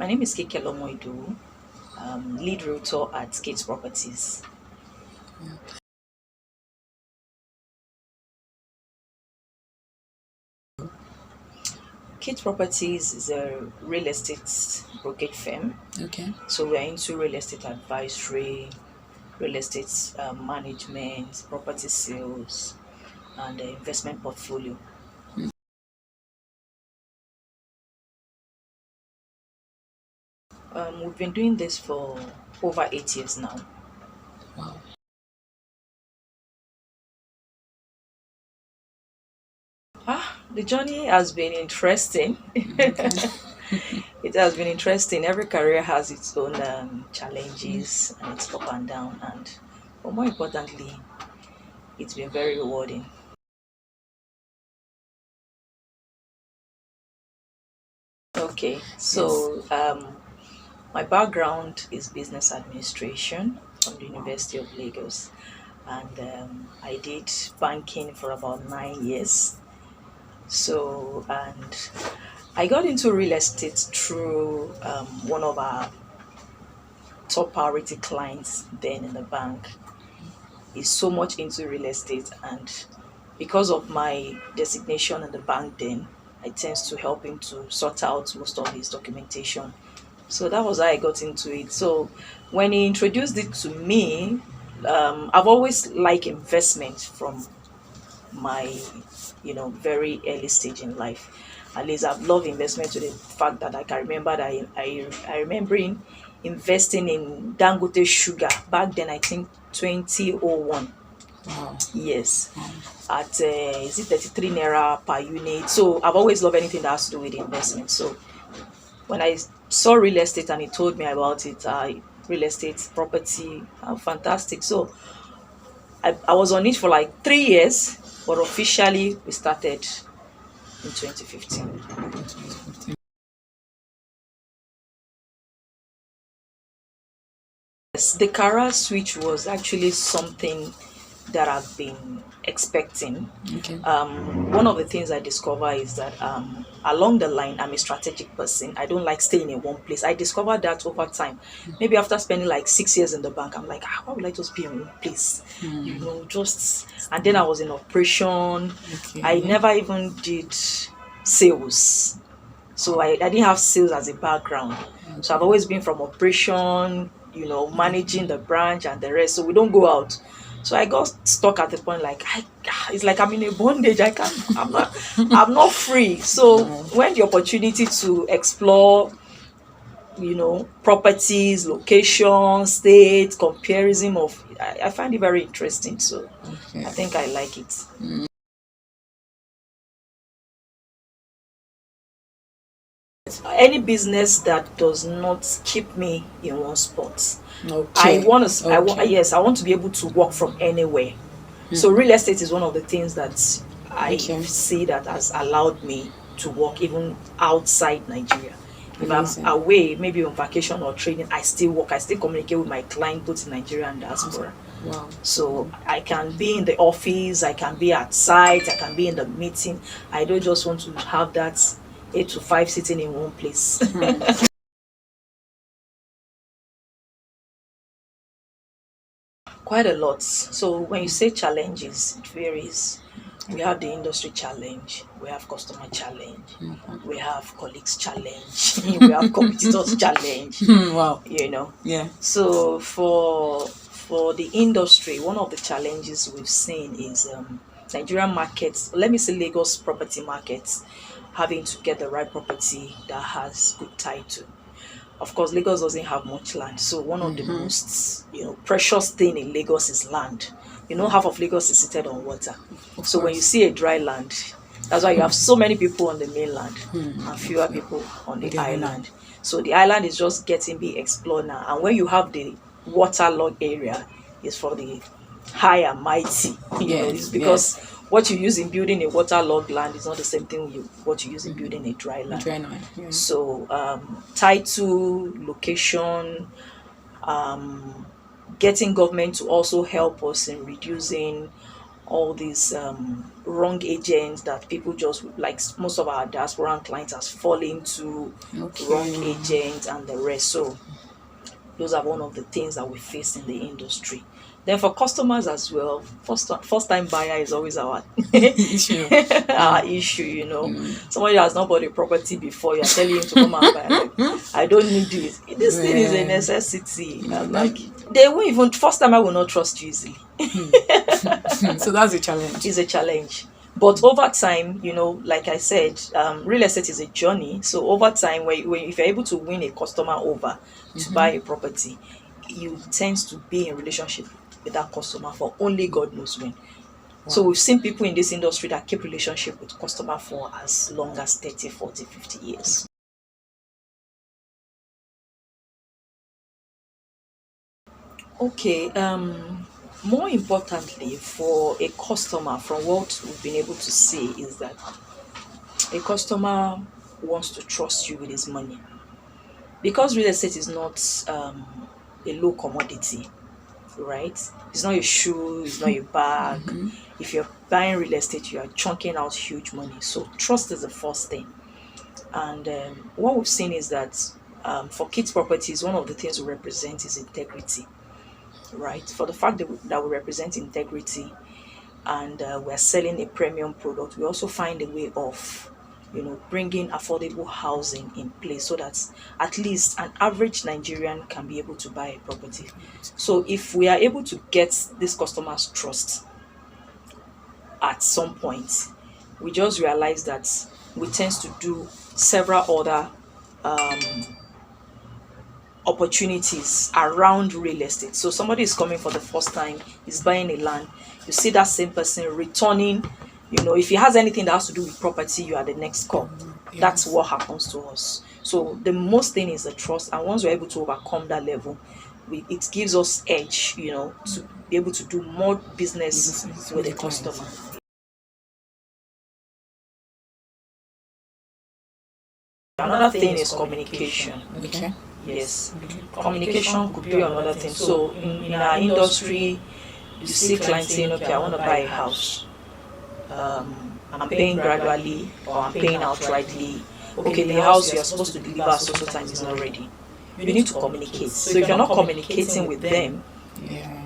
My name is Kikelomo Mary Idowu, lead realtor at Kitz Properties. Kitz Properties is a real estate brokerage firm. Okay. So we are into real estate advisory, real estate management, property sales, and investment portfolio. We've been doing this for over 8 years now. Wow. The journey has been interesting. Okay. It has been interesting. Every career has its own challenges and its up and down, but more importantly, it's been very rewarding. Okay, Yes. so my background is business administration from the University of Lagos, and I did banking for about 9 years. So, and I got into real estate through one of our top priority clients then in the bank. Is so much into real estate, and because of my designation in the bank then, I tend to help him to sort out most of his documentation. So that was how I got into it. So when he introduced it to me, I've always liked investment from my very early stage in life. At least I've loved investment to the fact that I can remember that I remember investing in Dangote Sugar back then. I think 2001. Wow. Yes, Wow. at is it 33 naira per unit. So I've always loved anything that has to do with investment. So when I saw real estate and he told me about it, real estate property, fantastic. So I was on it for like 3 years, but officially we started in 2015. Yes, the career switch was actually something that I've been expecting. Okay. One of the things I discover is that along the line, I'm a strategic person. I don't like staying in one place. I discovered that over time. Maybe after spending like 6 years in the bank, I'm like, why would I just be in one place? Just. And then I was in operation. I Okay. never even did sales. So I didn't have sales as a background. So I've Okay. always been from operation, managing the branch and the rest. So we don't go out. So I got stuck at the point like it's like I'm in a bondage. I can't. I'm not free. So Wow. when the opportunity to explore, properties, location, state, comparison of, I find it very interesting. So Okay. I think I like it. Any business that does not keep me in one spot. I Okay. want to. I want. Okay. Yes, I want to be able to work from anywhere. So real estate is one of the things that I Okay. see that has allowed me to work even outside Nigeria. If I'm Amazing. away, maybe on vacation or training, I still work. I still communicate with my client both in Nigeria and diaspora. Wow. So I can be in the office, I can be at site, I can be in the meeting. I don't just want to have that 8 to 5 sitting in one place. Quite a lot. So when you say challenges, it varies. We have the industry challenge, we have customer challenge, we have colleagues challenge, we have competitors challenge, Wow. Yeah. So for the industry, one of the challenges we've seen is Nigerian markets, let me say Lagos property markets, having to get the right property that has good title. Of course, Lagos doesn't have much land, so one of the most precious thing in Lagos is land. Half of Lagos is seated on water. Of So when you course. see a dry land, that's why you have so many people on the mainland and fewer people on the The island. island. So the island is just getting be explored now. And when you have the waterlogged area, is for the high and mighty. It's Yes. because Yes. what you use in building a waterlogged land is not the same thing what you use in building a dry land. Dry land. Yeah. So title, location, getting government to also help us in reducing all these wrong agents that people just like most of our diasporan clients has fallen to wrong Okay. agents and the rest. So those are one of the things that we face in the industry. Then for customers as well, first time buyer is always our Issue. our issue, Somebody has not bought a property before, you're telling him to come and buy. Like, I don't need this. This thing is a Yeah. necessity. I'm like, they won't even, first time I will not trust you easily. So that's a challenge. It's a challenge. But over time, like I said, real estate is a journey. So over time, if you're able to win a customer over to buy a property, you tend to be in relationship with that customer for only God knows when. So we've seen people in this industry that keep relationship with customer for as long as 30, 40, 50 years. Okay, more importantly for a customer, from what we've been able to see, is that a customer wants to trust you with his money. Because real estate is not a low commodity, right? It's not a shoe, it's not a bag. If you're buying real estate, you are chunking out huge money. So trust is the first thing. And what we've seen is that for Kitz Properties, one of the things we represent is integrity, right? For the fact that we represent integrity and we're selling a premium product, we also find a way of bringing affordable housing in place so that at least an average Nigerian can be able to buy a property. So if we are able to get this customer's trust at some point, we just realize that we tend to do several other opportunities around real estate. So somebody is coming for the first time, is buying a land, you see that same person returning, if he has anything that has to do with property, you are the next call. Yes. That's what happens to us. So the most thing is the trust, and once we're able to overcome that level, it gives us edge, to be able to do more business with the customer. Another thing is communication. Okay. Yes, communication could be another thing. So in our industry, you see clients saying, okay, I want to buy a house. I'm paying gradually or I'm paying outrightly. Okay, the house you're supposed to deliver at social time is not ready. You need to communicate. So if you're not communicating with them, Yeah.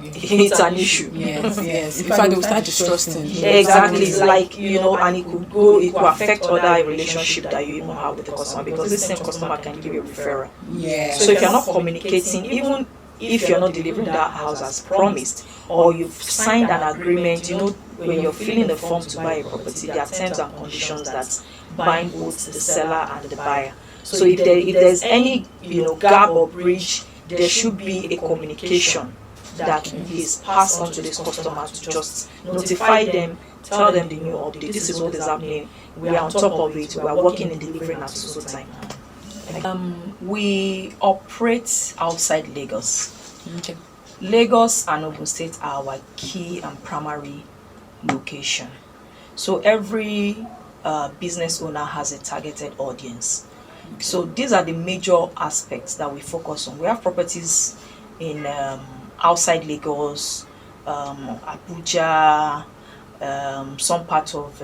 it's an issue. Yes. In fact, they will start distrusting. Exactly. It's like, and it could affect other relationship that you even have with the customer, because this same customer can give you a referral. Yeah. So if you're not communicating, even if you're not delivering that house as promised, or you've signed an agreement, when you're filling the form to buy a property, there are terms and conditions that bind both the seller and the buyer. So if there's any gap or breach, there should be a communication that is passed on to this customer to just notify them, tell them the new update. This is what is happening. We are on top of it. We are working in delivering at so time. We operate outside Lagos. Okay. Lagos and Ogun State are our key and primary location. So every business owner has a targeted audience. Okay. So these are the major aspects that we focus on. We have properties in outside Lagos, Abuja, some part of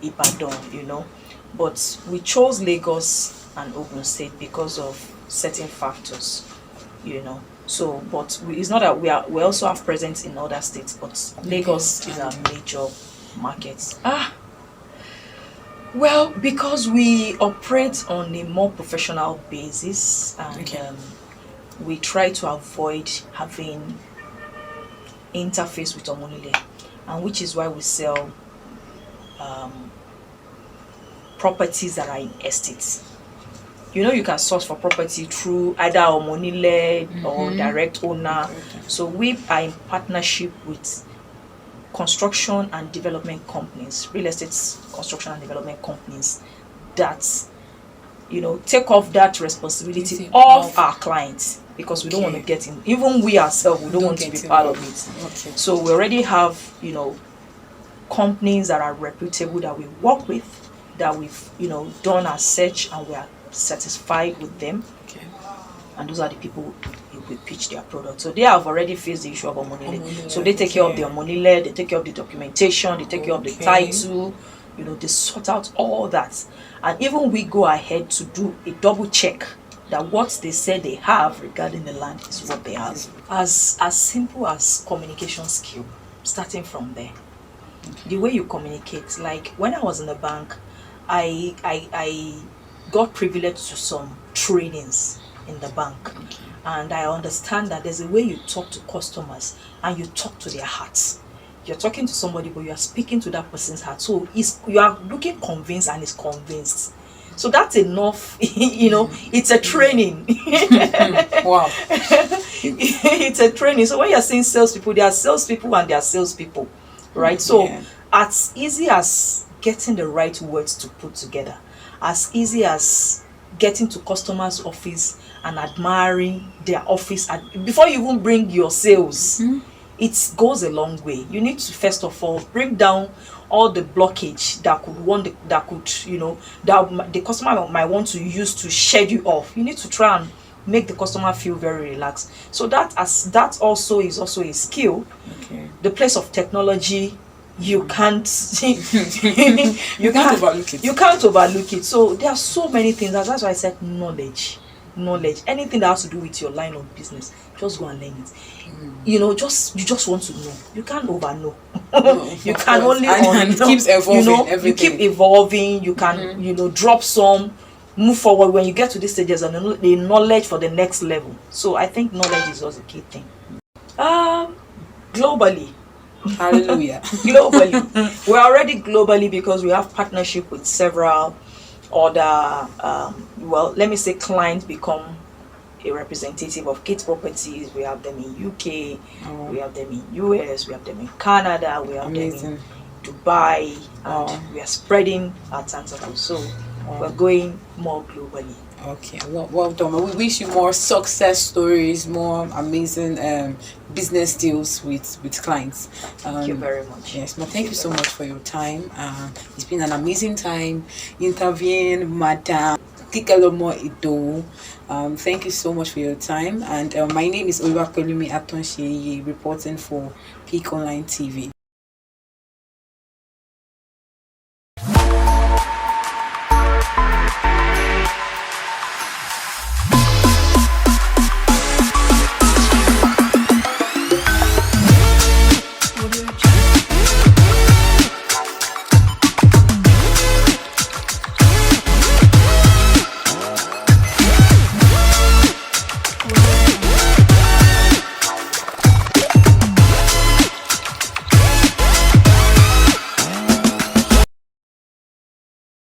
Ibadan, but we chose Lagos and Ogun State because of certain factors, So, but it's not that we also have presence in other states, but Lagos is our major market. Well, because we operate on a more professional basis, and we try to avoid having interface with Omonile, and which is why we sell properties that are in estates. You can source for property through either Omonile or direct owner. So we are in partnership with construction and development companies, real estate construction and development companies that take off that responsibility of our clients, because we don't want to get in, even we ourselves, we don't want to be part of it. Okay. So we already have companies that are reputable that we work with, that we've done our search and we are satisfied with them. Okay. And those are the people we we pitch their product. So they have already faced the issue of money. So they take care of their money, they take care of the documentation, they take care of the title, they sort out all that. And even we go ahead to do a double check that what they said they have regarding the land is what they have. As simple as communication skill, starting from there. The way you communicate, like when I was in the bank, I got privileged to some trainings in the bank. And I understand that there's a way you talk to customers and you talk to their hearts. You're talking to somebody, but you are speaking to that person's heart. So you are looking convinced and is convinced. So that's enough, it's a training. Wow. It's a training. So when you're saying salespeople, there are salespeople and there are salespeople, right? So as easy as getting the right words to put together, as easy as getting to customers' office and admiring their office, before you even bring your sales, it goes a long way. You need to first of all bring down all the blockage that the customer might want to use to shed you off. You need to try and make the customer feel very relaxed. So that also is a skill. The place of technology, you can't you can't overlook it. You can't overlook it. So there are so many things. That's why I said knowledge. Anything that has to do with your line of business, just go and learn it. You just want to know. You can't over know. You can only and it keeps evolving. You keep evolving. You can drop some, move forward. When you get to this stage, there's the knowledge for the next level. So I think knowledge is also a key thing. Globally. Hallelujah. Globally. We're already globally because we have partnership with several other let me say clients become a representative of Kitz Properties. We have them in UK, we have them in US, we have them in Canada, we have them in Dubai, and we are spreading our tentacles. So we're going more globally. Okay, well done. We wish you more success stories, more amazing business deals with clients. Thank you very much. Yes, thank you so much for your time. It's been an amazing time interviewing Madam Kikelomo Idowu. Thank you so much for your time. And my name is Kikelomo Mary Idowu, reporting for Peak Online TV.